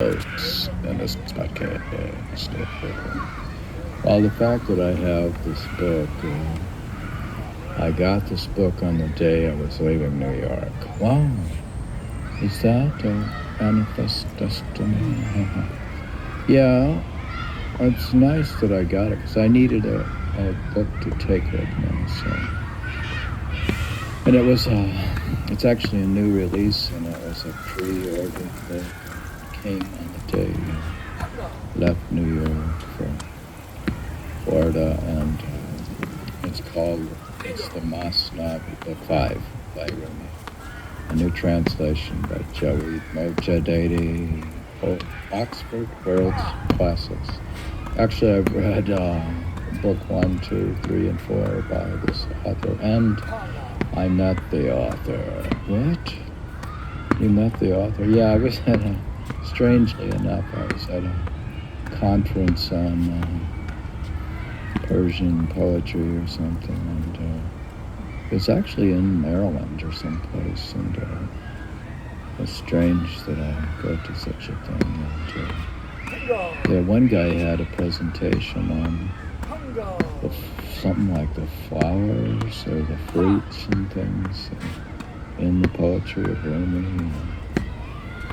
hosts in this podcast. Well, the fact that I have this book, I got this book on the day I was leaving New York. Wow, is that a manifest destiny? Yeah, it's nice that I got it because I needed a book to take with me. And it's actually a new release, and it was a pre-ordered book. Came on the day I left New York for Florida, and it's the Masnavi, the Five by Rumi, a new translation by Joey Mojadedi, Oxford World's Classics. Actually, I've read book 1, 2, 3, and 4 by this author, and I met the author. What? You met the author? Yeah, I was strangely enough, I was at a conference on Persian poetry or something, and it was actually in Maryland or someplace, and it's strange that I go to such a thing. And one guy had a presentation on something like the flowers or the fruits and things in the poetry of Rumi.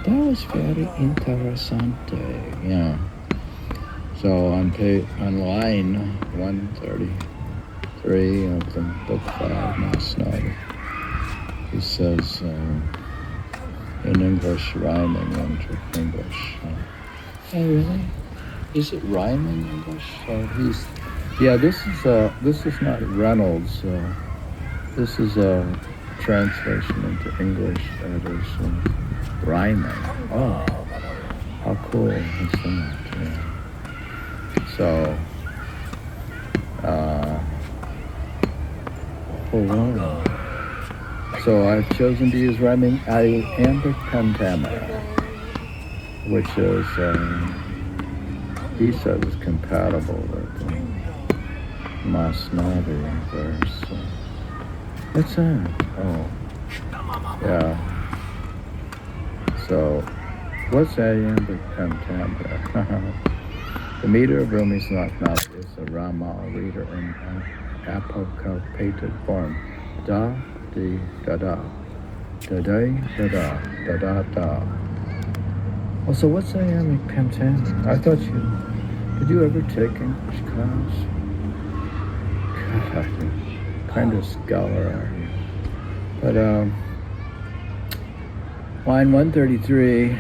That was very interessante, yeah. So on line 133 of the book 5, Masnavi, he says in English, rhyming into English. Oh, really? Is it rhyming English? This is not Reynolds. This is a translation into English that is rhyming. Oh, how cool is that? Yeah. So, So I've chosen to use rhyming iambic pentameter, which is, he says, is compatible with the Masnavi verse. What's that? Oh, yeah. So, what's iambic pentameter? The meter of Rumi's masnavi is a Ramal reader in apocopated form. Da, di, da, da. Da, da, da, da, da, da, da. Oh, so what's iambic pentameter? I thought did you ever take English class? God, what kind of scholar are you? But, line 133 on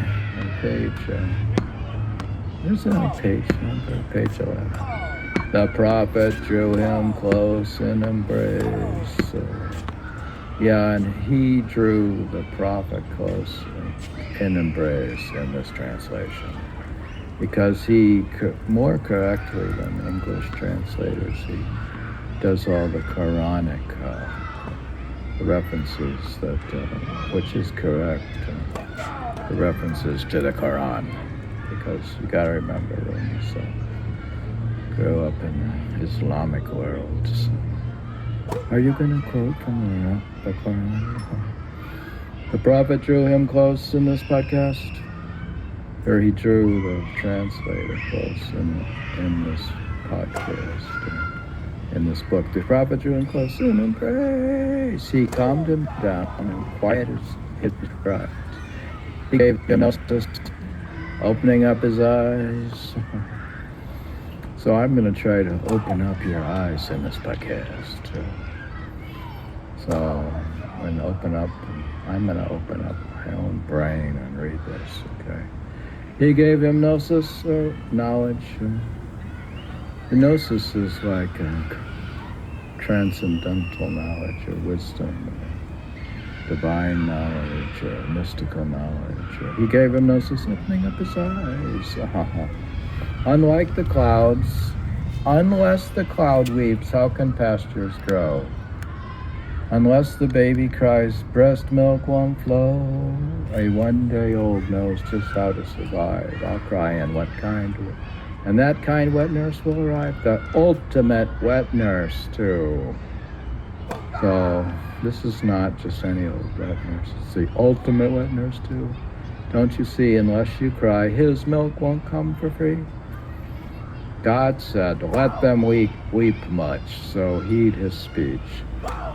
page, where's that on page number? Page 11. The prophet drew him close in embrace. And he drew the prophet close in embrace in this translation, because he, more correctly than English translators, he does all the Quranic references that, which is correct, the references to the Quran, because you gotta remember Rumi grew up in the Islamic world. So. Are you gonna quote from the Quran? The prophet drew him close in this podcast, or he drew the translator close in this podcast. In this book, the prophet drew him close in embrace. He calmed him down and quieted his pride. He gave him justice, opening up his eyes. So I'm going to try to open up your eyes in this podcast. So I'm going to open up my own brain and read this, okay? He gave him gnosis, or knowledge. The gnosis is like transcendental knowledge or wisdom, or divine knowledge or mystical knowledge. He gave him gnosis, opening up his eyes. Unlike the clouds, unless the cloud weeps, how can pastures grow? Unless the baby cries, breast milk won't flow. A one-day-old knows just how to survive. I'll cry, and what kind? And that kind wet nurse will arrive. The ultimate wet nurse, too. So this is not just any old wet nurse. It's the ultimate wet nurse, too. Don't you see, unless you cry, his milk won't come for free? God said, let them weep much, so heed his speech,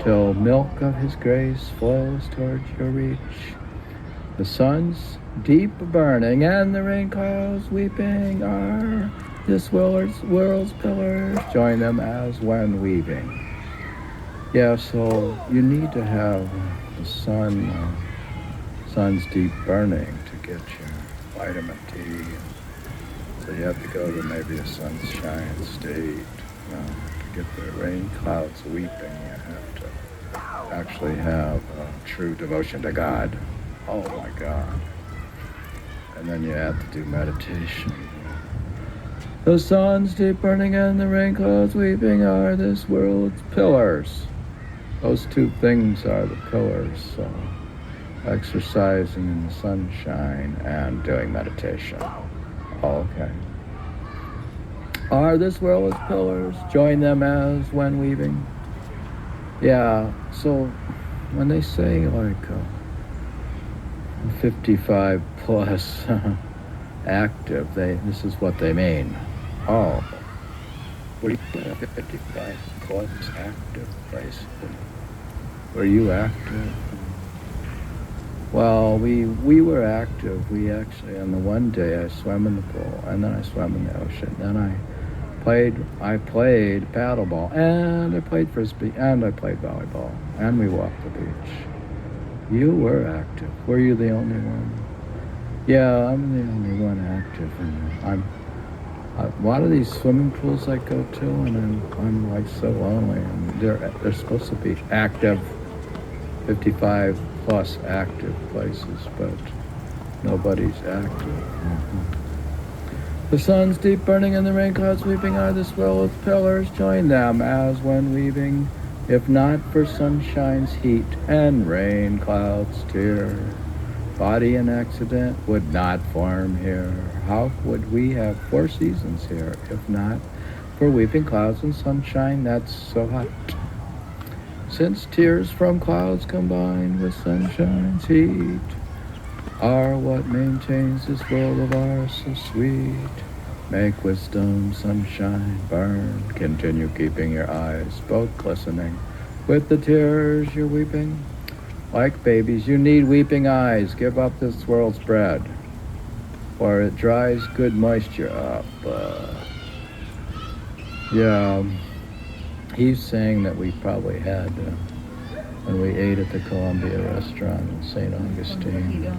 till milk of his grace flows towards your reach. The sun's deep burning and the rain clouds weeping are this world's pillars. Join them as when weaving. Yeah, so you need to have the sun's deep burning to get your vitamin D. So you have to go to maybe a sunshine state to get the rain clouds weeping. You have to actually have true devotion to God. Oh my God. And then you have to do meditation. The sun's deep burning and the rain clouds weeping are this world's pillars. Those two things are the pillars. So exercising in the sunshine and doing meditation. Okay. Are this world's pillars? Join them as when weaving. Yeah, so when they say like 55 plus active, this is what they mean. Oh, were you 55 plus active place? Were you active? Well, we were active. We actually, on the one day I swam in the pool, and then I swam in the ocean. Then I played paddleball, and I played frisbee, and I played volleyball, and we walked the beach. You were active. Were you the only one? Yeah, I'm the only one active. And a lot of these swimming pools I go to, and I'm like so lonely. And they're supposed to be active, 55 plus active places, but nobody's active. Mm-hmm. The sun's deep burning and the rain clouds weeping are this world's pillars. Join them as when weaving, if not for sunshine's heat and rain clouds tear. Body and accident would not form here. How would we have 4 seasons here if not for weeping clouds and sunshine that's so hot? Since tears from clouds combined with sunshine's heat are what maintains this world of ours so sweet. Make wisdom, sunshine, burn. Continue keeping your eyes both glistening with the tears you're weeping. Like babies, you need weeping eyes. Give up this world's bread, or it dries good moisture up. He's saying that we probably had, when we ate at the Columbia restaurant in St. Augustine,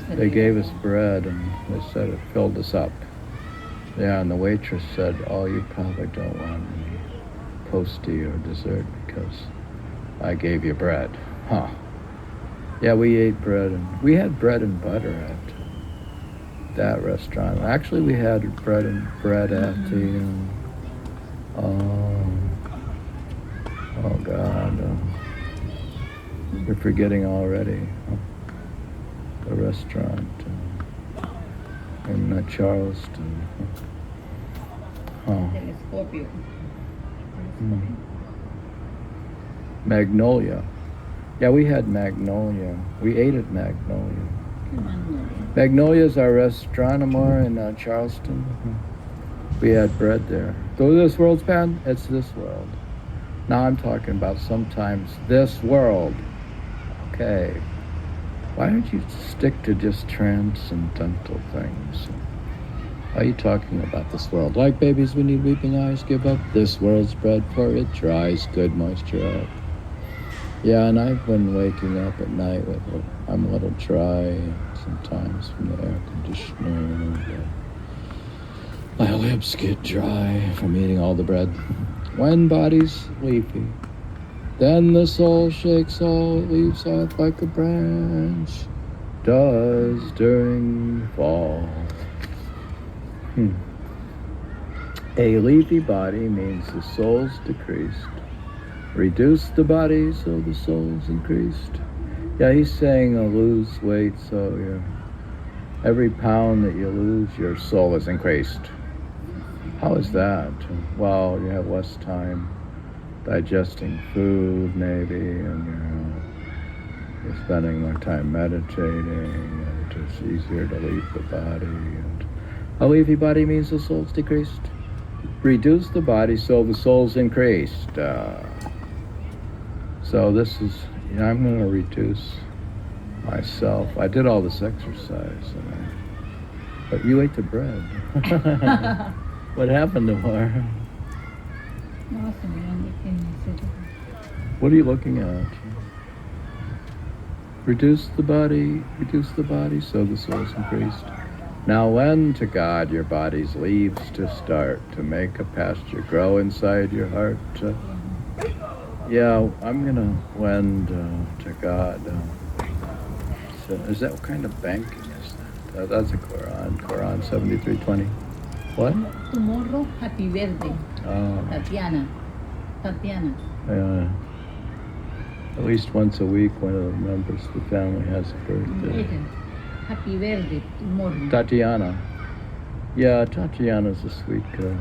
they gave us bread and they said it filled us up. Yeah, and the waitress said, oh, you probably don't want any postie or dessert because I gave you bread. Huh. Yeah, we ate bread, and we had bread and butter at that restaurant. Actually, we had bread at the, oh God, we're forgetting already. The restaurant in Charleston. Magnolia. Yeah, we had Magnolia. We ate at Magnolia. Magnolia is our restaurant in Charleston. We had bread there. So this world's pan, it's this world. Now I'm talking about sometimes this world. Okay. Why don't you stick to just transcendental things? Why are you talking about this world? Like babies, we need weeping eyes. Give up this world's bread, for it dries good moisture up. Yeah, and I've been waking up at night I'm a little dry sometimes from the air conditioner. My lips get dry from eating all the bread. When body's leafy, then the soul shakes all it leaves off like a branch does during fall. A leafy body means the soul's decreased. Reduce the body so the soul's increased. Yeah, he's saying lose weight so every pound that you lose, your soul is increased. How is that? Well, you have less time digesting food maybe, and you're spending more time meditating and it's easier to leave the body. And a leafy body means the soul's decreased. Reduce the body so the soul's increased. So this is, I'm going to reduce myself. I did all this exercise, but you ate the bread. What happened to her? What are you looking at? Reduce the body so the soul's increased. Now lend to God your body's leaves to start, to make a pasture grow inside your heart. Yeah, I'm going to lend to God. So is that, what kind of banking is that? That's a Quran 73:20. What? Tomorrow, happy birthday. Tatiana. At least once a week, one of the members of the family has a birthday. Happy birthday tomorrow. Tatiana. Yeah, Tatiana's a sweet girl.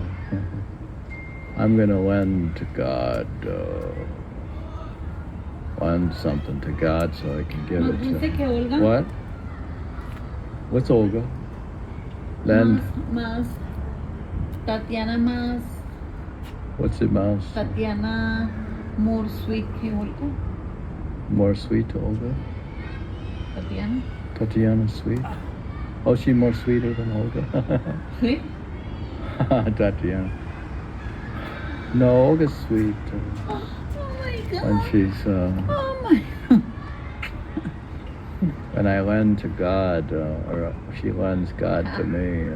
I'm going to lend to God, lend something to God so I can give it to Olga? What? What's Olga? Lend. Más. Tatiana más. What's it, Mouse? Tatiana more sweet que Olga. More sweet to Olga? Tatiana. Tatiana's sweet? Oh, she's more sweeter than Olga? Sweet? Tatiana. No, Olga's sweet. Oh my God. When she's, Oh my God. when I lend to God, or she lends God to me.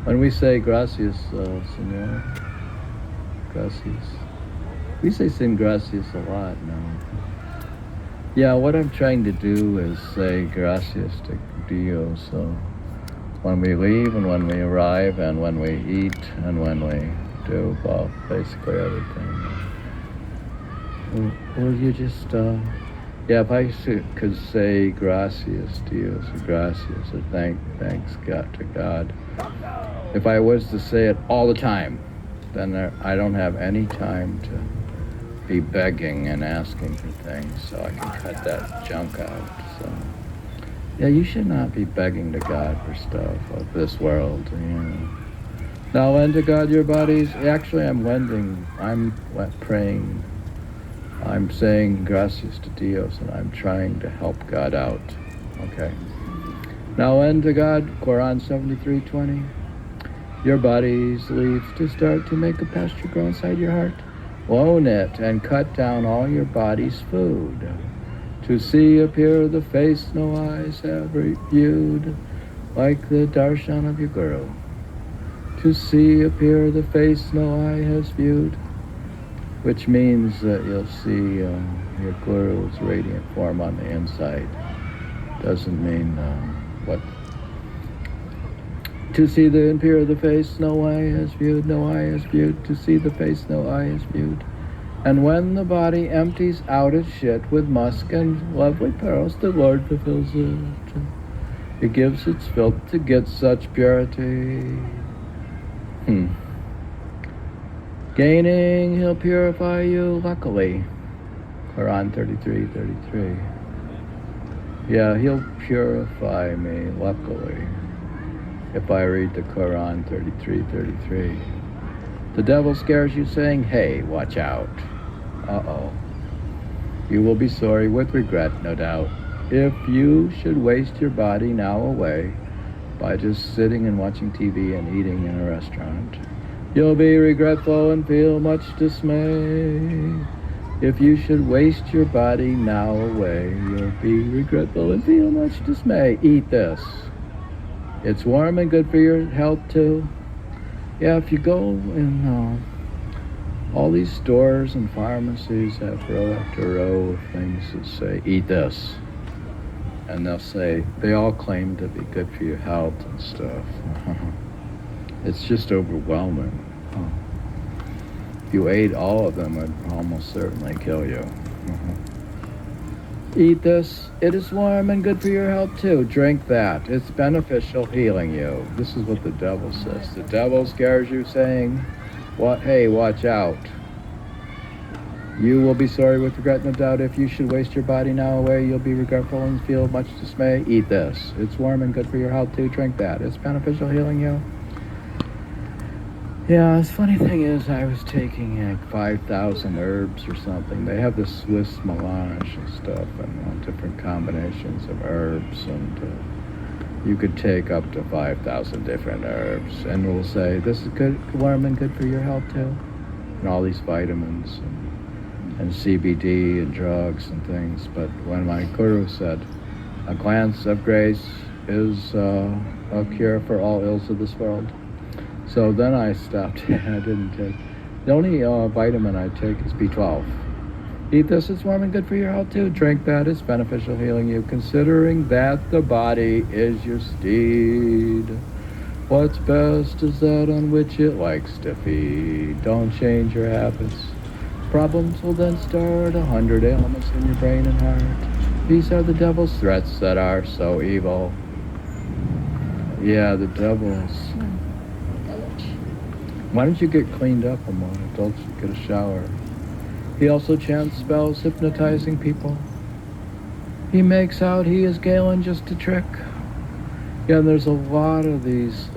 When we say gracias, Señor, gracias. We say sin gracias a lot now. Yeah, what I'm trying to do is say gracias to Dios. So when we leave and when we arrive and when we eat and when we do, well, basically everything. Will you just, if I could say gracias Dios, or gracias, or thanks God to God. If I was to say it all the time, then I don't have any time to be begging and asking for things, so I can cut that junk out. So, yeah, you should not be begging to God for stuff of this world, Now lend to God your bodies. Actually, I'm praying. I'm saying gracias to Dios, and I'm trying to help God out. Okay. Now lend to God, Quran 73:20. Your body's leaves to start to make a pasture grow inside your heart. Loan it and cut down all your body's food. To see appear the face no eyes have viewed, like the darshan of your guru. To see appear the face no eye has viewed, which means that you'll see your guru's radiant form on the inside. Doesn't mean what. To see the appear the face no eye has viewed, no eye has viewed. To see the face no eye has viewed. And when the body empties out its shit with musk and lovely pearls, the Lord fulfills it. It gives its filth to get such purity. Gaining, he'll purify you luckily. Quran 33:33. Yeah, he'll purify me luckily. If I read the Quran 33:33. The devil scares you saying, hey, watch out. Uh-oh. You will be sorry with regret, no doubt, if you should waste your body now away by just sitting and watching TV and eating in a restaurant. You'll be regretful and feel much dismay. If you should waste your body now away, you'll be regretful and feel much dismay. Eat this. It's warm and good for your health too. Yeah, if you go in all these stores and pharmacies have row after row of things that say, eat this. And they'll say, they all claim to be good for your health and stuff. It's just overwhelming. If you ate all of them, it would almost certainly kill you. Eat this. It is warm and good for your health too. Drink that. It's beneficial, healing you. This is what the devil says. The devil scares you saying, "What? Hey, watch out." You will be sorry with regret, no doubt. If you should waste your body now away, you'll be regretful and feel much dismay. Eat this. It's warm and good for your health too. Drink that. It's beneficial, healing you. Yeah, the funny thing is, I was taking like 5,000 herbs or something. They have this Swiss melange and stuff, and different combinations of herbs, and you could take up to 5,000 different herbs, and we'll say this is good, warm and good for your health too, and all these vitamins and CBD and drugs and things. But when my guru said, a glance of grace is a cure for all ills of this world. So then I stopped. I didn't take. The only vitamin I take is B12. Eat this, it's warm and good for your health too. Drink that, it's beneficial, healing you. Considering that the body is your steed, what's best is that on which it likes to feed. Don't change your habits. Problems will then start, 100 ailments in your brain and heart. These are the devil's threats that are so evil. Yeah, the devil's. Why don't you get cleaned up a moment? Don't you get a shower? He also chants spells, hypnotizing people. He makes out he is Galen just to trick. Yeah, and there's a lot of these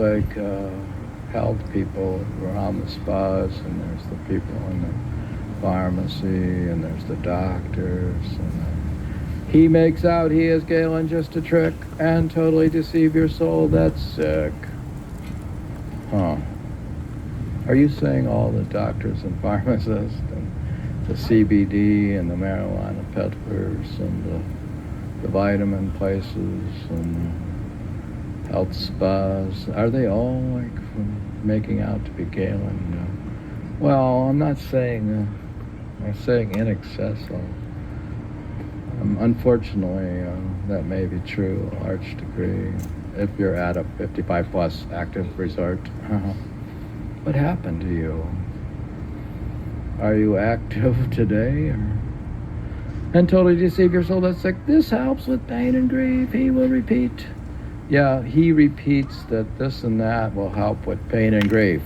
health people around the spas, and there's the people in the pharmacy, and there's the doctors, and he makes out he is Galen just to trick and totally deceive your soul. That's sick. Huh. Are you saying all the doctors and pharmacists and the CBD and the marijuana peddlers and the vitamin places and health spas, are they all like making out to be Galen? Well, I'm not saying... I'm saying in excess of. Unfortunately, that may be true, a large degree, if you're at a 55 plus active resort. What happened to you? Are you active today? And totally deceive your soul that's sick. This helps with pain and grief. He will repeat. Yeah, he repeats that this and that will help with pain and grief.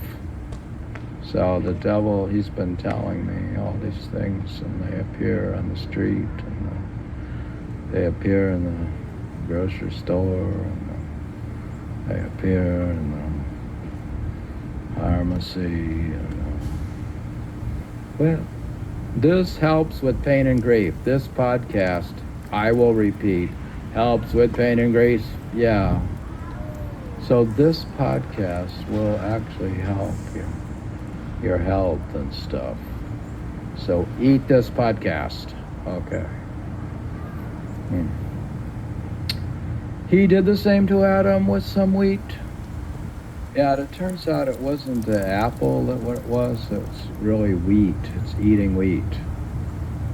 So the devil, he's been telling me all these things, and they appear on the street, and they appear in the grocery store, and they appear in the pharmacy. And, well, this helps with pain and grief. This podcast, I will repeat, helps with pain and grief. Yeah. So this podcast will actually help you. Your health and stuff. So eat this podcast. Okay. He did the same to Adam with some wheat. Yeah, it turns out it wasn't the apple that what it was. It's really wheat. It's eating wheat.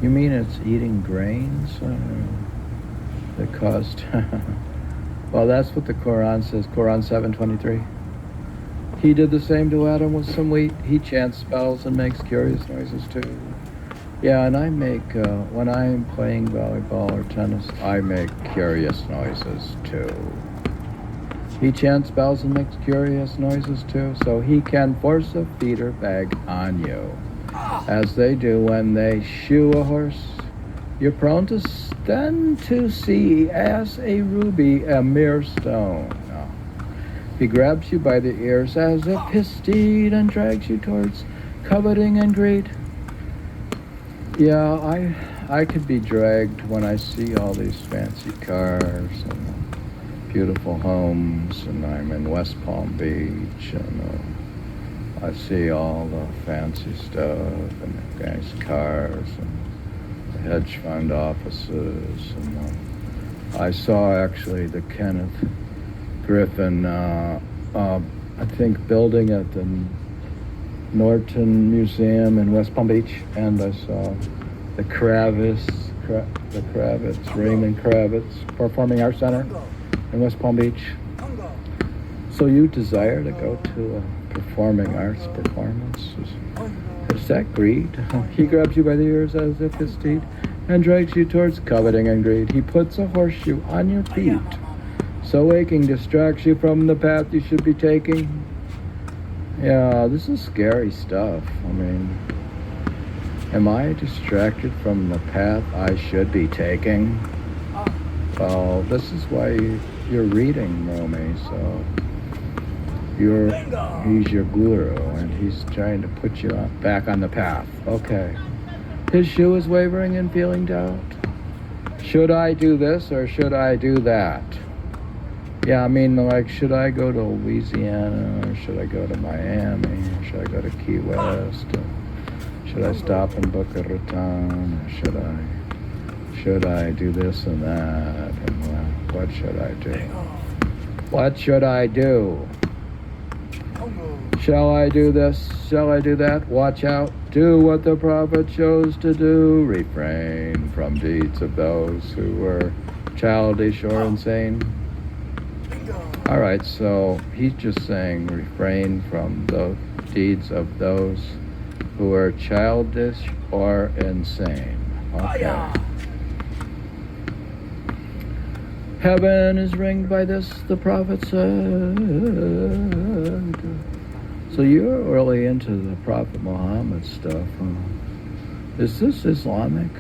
You mean it's eating grains? That caused... Well, that's what the Quran says. Quran 7:23. He did the same to Adam with some wheat. He chants spells and makes curious noises too. Yeah, and I make, when I'm playing volleyball or tennis, I make curious noises too. He chants spells and makes curious noises too, so he can force a feeder bag on you, as they do when they shoe a horse. You're prone to then to see as a ruby a mere stone. He grabs you by the ears as if his steed and drags you towards coveting and greed. Yeah, I could be dragged when I see all these fancy cars and beautiful homes, and I'm in West Palm Beach, and I see all the fancy stuff and the nice cars and the hedge fund offices, and I saw actually the Kenneth Griffin, I think, building at the Norton Museum in West Palm Beach, and I saw the Raymond Kravitz Performing Arts Center in West Palm Beach. So you desire to go to a performing arts performance? Is that greed? He grabs you by the ears as if his steed and drags you towards coveting and greed. He puts a horseshoe on your feet, so aching distracts you from the path you should be taking. Yeah, this is scary stuff. I mean, Am I distracted from the path I should be taking? Well, this is why you're reading Rumi, so he's your guru, and he's trying to put you back on the path. Okay. His shoe is wavering and feeling doubt. Should I do this or should I do that? Yeah, I mean, like, should I go to Louisiana or should I go to Miami or should I go to Key West? Should I stop in Boca Raton or should I do this and that? And what should I do? What should I do? Shall I do this? Shall I do that? Watch out. Do what the prophet chose to do. Refrain from deeds of those who were childish or insane. All right, so he's just saying refrain from the deeds of those who are childish or insane. Okay. Heaven is ringed by this, the prophet said. So you're really into the Prophet Muhammad stuff, huh? Is this Islamic?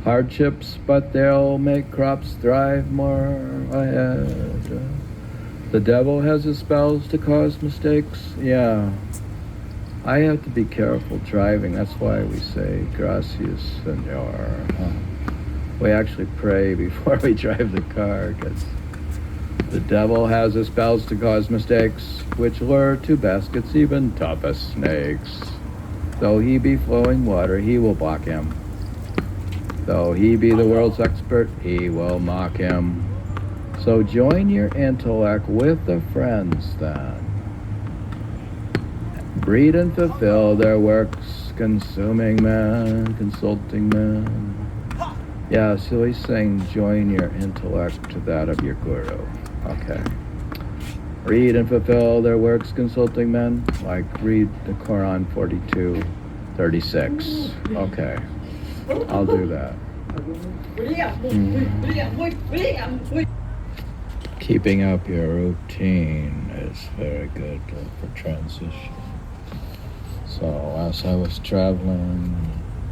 Hardships, but they'll make crops thrive more ahead. The devil has his spells to cause mistakes. Yeah. I have to be careful driving. That's why we say, gracias, senor. We actually pray before we drive the car, because the devil has his spells to cause mistakes, which lure to baskets even toughest snakes. Though he be flowing water, he will block him. Though he be the world's expert, he will mock him. So join your intellect with the friends then. Breed and fulfill their works, consuming men, consulting men. Yeah, so he's saying join your intellect to that of your guru. Okay. Read and fulfill their works, consulting men. Like read the Quran 42:36. Okay. I'll do that. Keeping up your routine is very good for transition. So as I was traveling,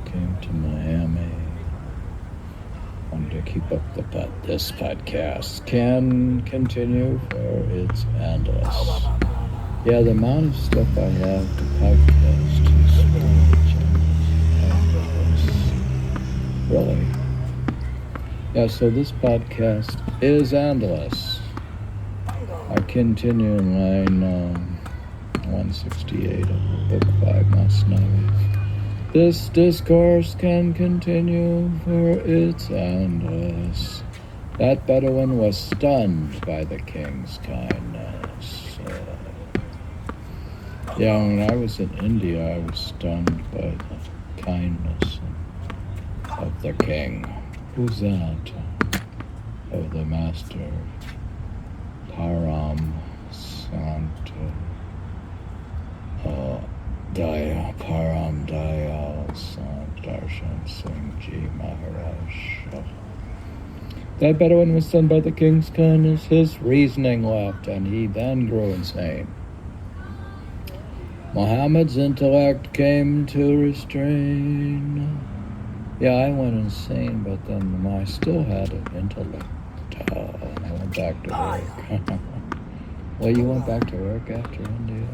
came to Miami, wanted to keep up this podcast can continue for it's endless. Yeah, the amount of stuff I have to podcast is endless. Really. Yeah, so this podcast is endless. I continue in line 168 of Book 5, masnavi. This discourse can continue, for it's endless. That Bedouin was stunned by the king's kindness. Yeah, when I was in India, I was stunned by the kindness of the king. Who's that? Oh, the master, Param Santo. Param Dayal Sant Darshan Singh Ji Maharaj. That Bedouin was stunned by the king's kindness. His reasoning left, and he then grew insane. Muhammad's intellect came to restrain. Yeah, I went insane, but then I still had an intellect. I went back to work. Well, you went back to work after India.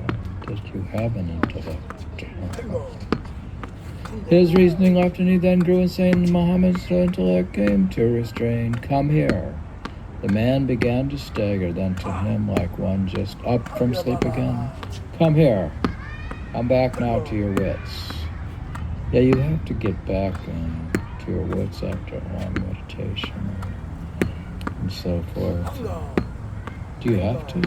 Did you have an intellect? His reasoning left, and he then grew insane. Muhammad's intellect came to restrain. Come here. The man began to stagger, then to him like one just up from sleep again. Come here. Come back now to your wits. Yeah, you have to get back to your wits after a long meditation and so forth. Do you have to?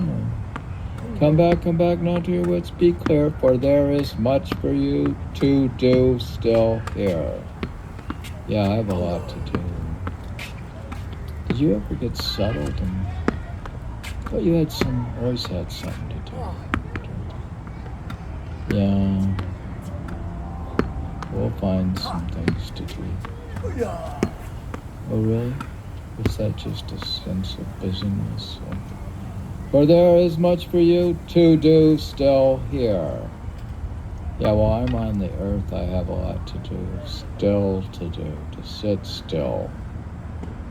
Come back now to your wits. Be clear, for there is much for you to do still here. Yeah, I have a lot to do. Did you ever get settled? Well, you always had something to do. Yeah. We'll find some things to do. Oh, really? Was that just a sense of busyness? For there is much for you to do still here. Yeah, while I'm on the earth, I have a lot to do. Still to do. To sit still.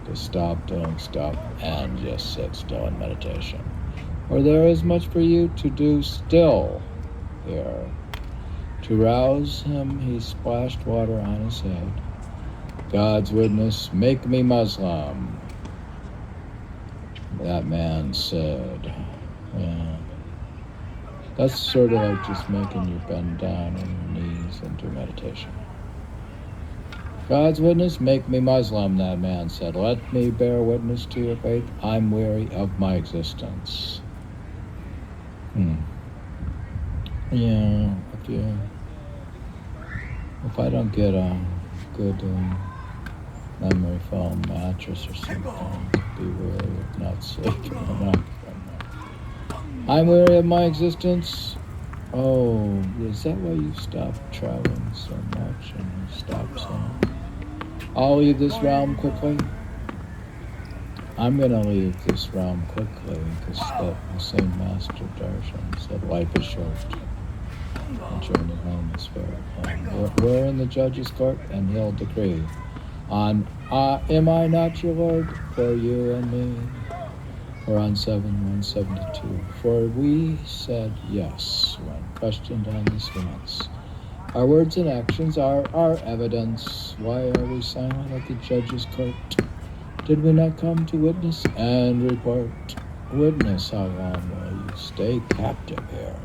To stop, don't stop, and just sit still in meditation. For there is much for you to do still here. To rouse him, he splashed water on his head. God's witness, make me Muslim. That man said, yeah. That's sort of like just making you bend down on your knees and do meditation. God's witness, make me Muslim, that man said. Let me bear witness to your faith. I'm weary of my existence. Yeah, if I don't get a good memory foam mattress or something, I could be weary of not sleeping enough. I'm weary of my existence. Oh, is that why you stopped traveling so much and you stopped saying, I'll leave this realm quickly? I'm going to leave this realm quickly because the same Master Darshan said life is short. The journey home is very long. We're in the judge's court and he'll decree on, am I not your Lord, for you and me? Or on 7172. For we said yes when questioned on this offense. Our words and actions are our evidence. Why are we silent at the judge's court? Did we not come to witness and report? Witness, how long will you stay captive here?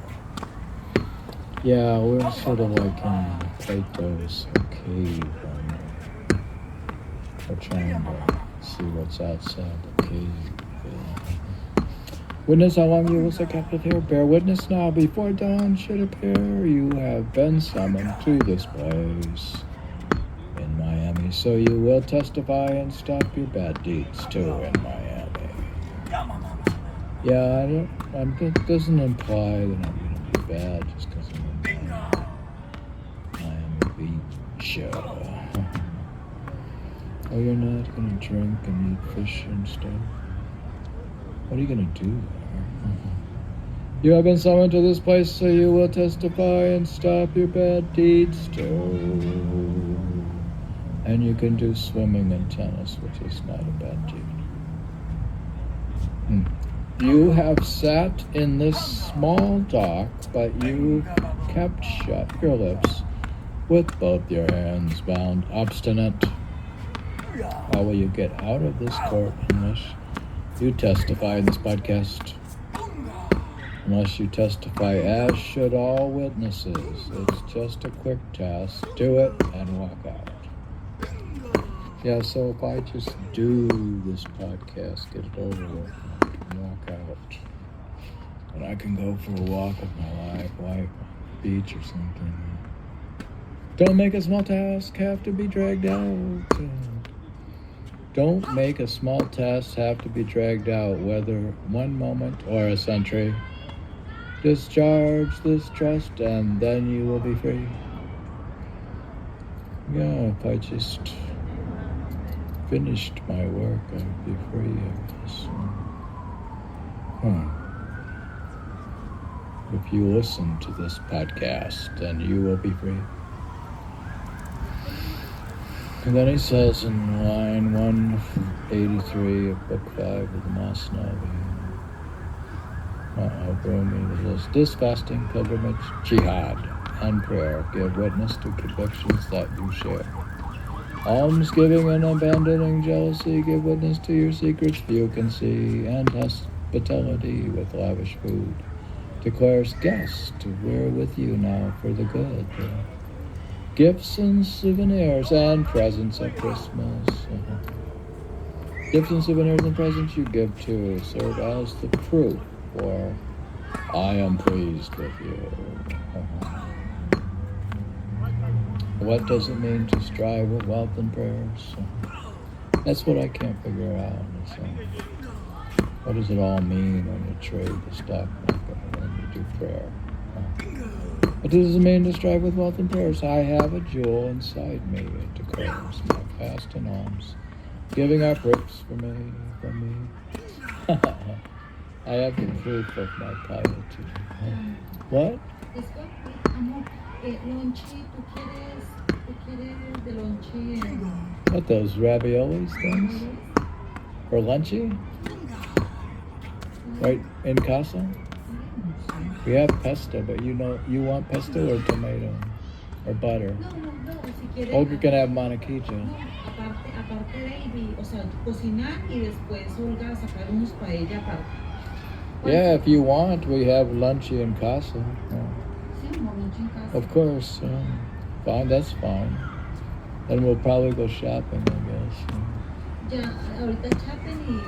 Yeah, we're sort of like in Plato's cave. We're trying to see what's outside the cave. Witness how long you will stay captive here. Bear witness now before dawn should appear. You have been summoned to this place in Miami, so you will testify and stop your bad deeds too in Miami. Yeah, it doesn't imply that I'm going to be bad just because I'm in Miami Beach. Oh, you're not going to drink and eat fish and stuff? What are you going to do there? You have been summoned to this place, so you will testify and stop your bad deeds too. And you can do swimming and tennis, which is not a bad deed. You have sat in this small dock, but you kept shut your lips with both your hands bound, obstinate. How will you get out of this court unless you testify in this podcast? Unless you testify, as should all witnesses. It's just a quick task. Do it and walk out. Yeah, so if I just do this podcast, get it over with, and walk out, and I can go for a walk with my wife on the beach or something. Don't make a small task have to be dragged out. Don't make a small task have to be dragged out, whether one moment or a century. Discharge this trust and then you will be free. Yeah, if I just finished my work, I'd be free, I guess. If you listen to this podcast, then you will be free. And then he says in line 183 of Book 5 of the Masnavi, Rumi, this fasting, pilgrimage, jihad, and prayer give witness to convictions that you share. Almsgiving and abandoning jealousy give witness to your secrets few can see, and hospitality with lavish food declares guests we're with you now for the good. Gifts and souvenirs and presents at Christmas. Gifts and souvenirs and presents you give to serve as the proof for I am pleased with you. What does it mean to strive with wealth and prayers? That's what I can't figure out. What does it all mean when you trade the stock market and when you do prayer? What does it mean to strive with wealth and prayers? I have a jewel inside me. It declares my fast and alms, giving up rips from me. I have the proof of my piety. What? This one? Lonchi, tú quieres de lonchi What, those raviolis things? For lunchy? Right in casa? We have pesto, but you want pesto or tomato? Or butter? No, si quieres. Olga can have mantequilla. No, aparte de, o sea, cocinar y después Olga sacar unos para ella aparte. Yeah, if you want, we have lunchy in casa. Yeah. Sí, un lonchi en casa. Of course, yeah. Fine, that's fine. Then we'll probably go shopping, I guess. Ya, ahorita chapen y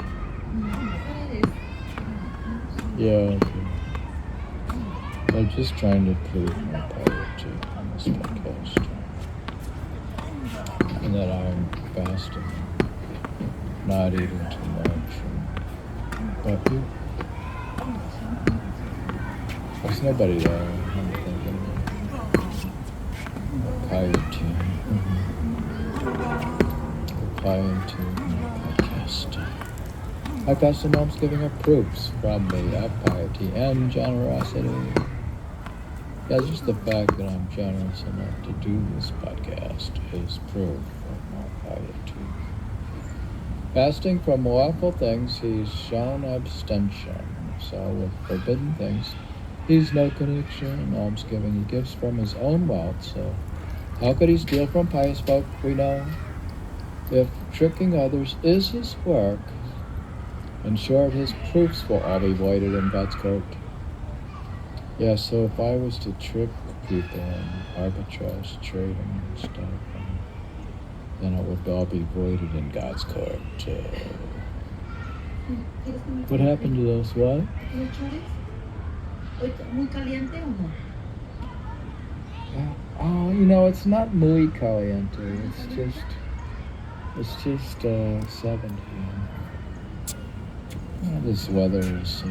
paredes. Yeah, okay. I'm just trying to prove my piety on this podcast. And that I'm fasting, not eating too much. But there's nobody there, I'm thinking. Piety. Piety in my podcast. My pastor mom's giving up proofs from me of piety and generosity. Yeah, just the fact that I'm generous enough to do this podcast is proof of my piety. Fasting from lawful things, he's shown abstention. So with forbidden things, he's no connection. Almsgiving he gives from his own wealth. So how could he steal from pious folk? We know. If tricking others is his work, in short, his proofs will all be voided in God's court. Yeah, so if I was to trick people in arbitrage trading and stuff, then it would all be voided in God's court. What happened to those? What? ¿Los chores? ¿Muy caliente o no? Oh, it's not muy caliente. It's just 70. This weather is